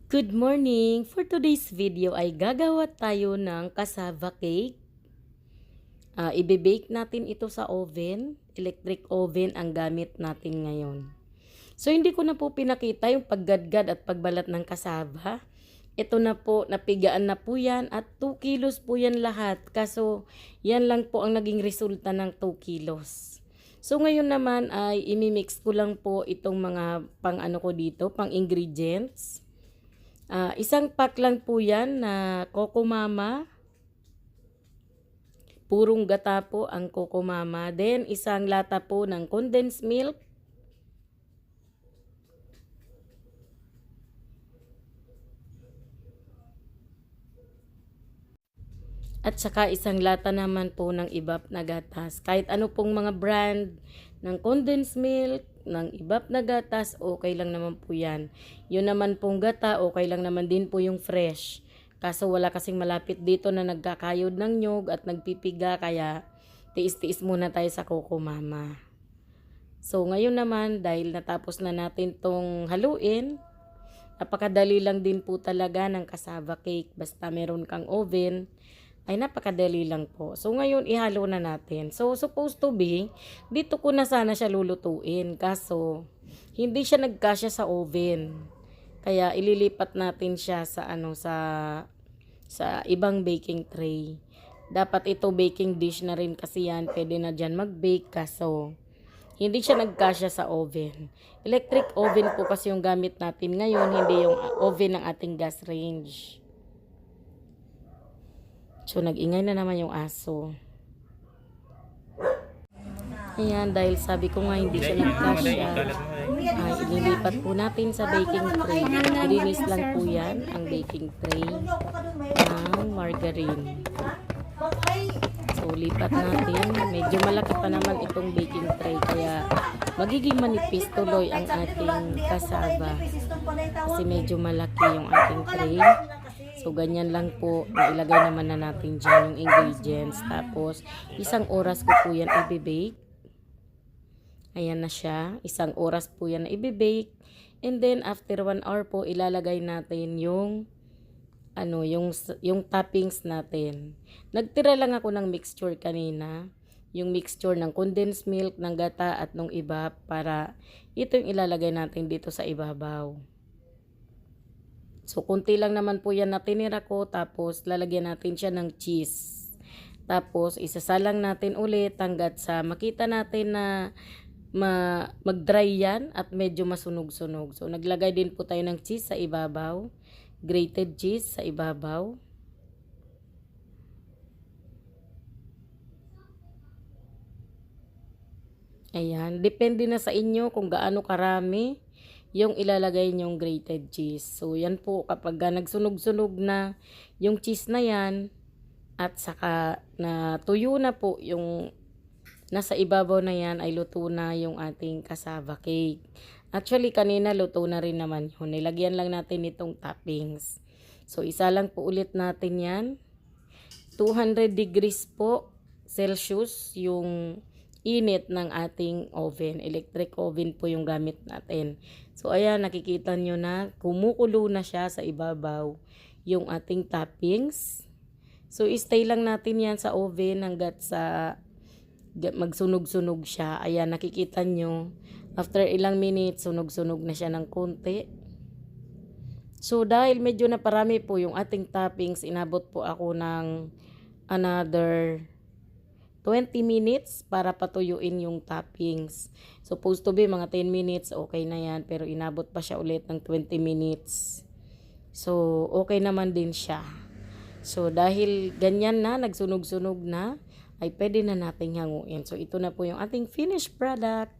Good morning! For today's video ay gagawa tayo ng cassava cake. Ibe-bake natin ito sa oven. Electric oven ang gamit natin ngayon. So hindi ko na po pinakita yung paggadgad at pagbalat ng cassava. Ito na po, napigaan na po yan at 2 kilos po yan lahat. Kaso yan lang po ang naging resulta ng 2 kilos. So ngayon naman ay imimix ko lang po itong mga pang ko dito, pang ingredients. Isang pack lang po yan na Coco Mama. Purong gata po ang Coco Mama. Then, isang lata po ng condensed milk. At saka isang lata naman po ng ibap na gatas. Kahit ano pong mga brand ng condensed milk, ng ibap na gatas, okay lang naman po yan. Yun naman pong gata, okay lang naman din po yung fresh. Kaso wala kasing malapit dito na nagkakayod ng nyog at nagpipiga, kaya tiis-tiis muna tayo sa Coco Mama. So ngayon naman, dahil natapos na natin tong haluin, napakadali lang din po talaga ng cassava cake. Basta meron kang oven, ay napakadali lang po. So ngayon ihalo na natin. So supposed to be, dito ko na sana siya lulutuin. Kaso hindi siya nagkasya sa oven. Kaya ililipat natin siya sa sa ibang baking tray. Dapat ito baking dish na rin kasi yan. Pwede na dyan mag-bake, kaso hindi siya nagkasya sa oven. Electric oven po kasi yung gamit natin ngayon, hindi yung oven ng ating gas range. So, nag-ingay na naman yung aso. Ayan, dahil sabi ko nga hindi siya nagkasya, ay ililipat po natin sa baking tray. Irinis lang po yan, ang baking tray ng margarine. So, lipat natin. Medyo malaki pa naman itong baking tray, kaya magiging manipis tuloy ang ating cassava. Kasi medyo malaki yung ating tray. So, ganyan lang po. Nailagay naman na natin dyan yung ingredients. Tapos, 1 oras ko po yan i-bake. Ayan na siya. 1 oras po yan na i-bake. And then, after 1 hour po, ilalagay natin yung toppings natin. Nagtira lang ako ng mixture kanina. Yung mixture ng condensed milk, ng gata, at ng iba, para ito yung ilalagay natin dito sa ibabaw. So, kunti lang naman po yan na tinira ko. Tapos, lalagyan natin siya ng cheese. Tapos, isasalang natin ulit hanggat sa makita natin na mag-dry yan at medyo masunog-sunog. So, naglagay din po tayo ng cheese sa ibabaw. Grated cheese sa ibabaw. Ayan. Depende na sa inyo kung gaano karami yung ilalagay nyong grated cheese. So, yan po kapag nagsunog-sunog na yung cheese na yan at saka na tuyo na po yung nasa ibabaw na yan, ay luto na yung ating cassava cake. Actually, kanina luto na rin naman yun. Nilagyan lang natin itong toppings. So, isa lang po ulit natin yan. 200 degrees po Celsius yung init ng ating oven. Electric oven po yung gamit natin. So, ayan, nakikita nyo na kumukulo na siya sa ibabaw yung ating toppings. So, stay lang natin yan sa oven hanggat sa magsunog-sunog siya. Ayan, nakikita nyo. After ilang minutes, sunog-sunog na siya ng konti. So, dahil medyo naparami po yung ating toppings, inabot po ako ng another 20 minutes para patuyuin yung toppings. Supposed to be mga 10 minutes, okay na yan. Pero inabot pa siya ulit ng 20 minutes. So, okay naman din siya. So, dahil ganyan na, nagsunog-sunog na, ay pwede na nating hanguin. So, ito na po yung ating finished product.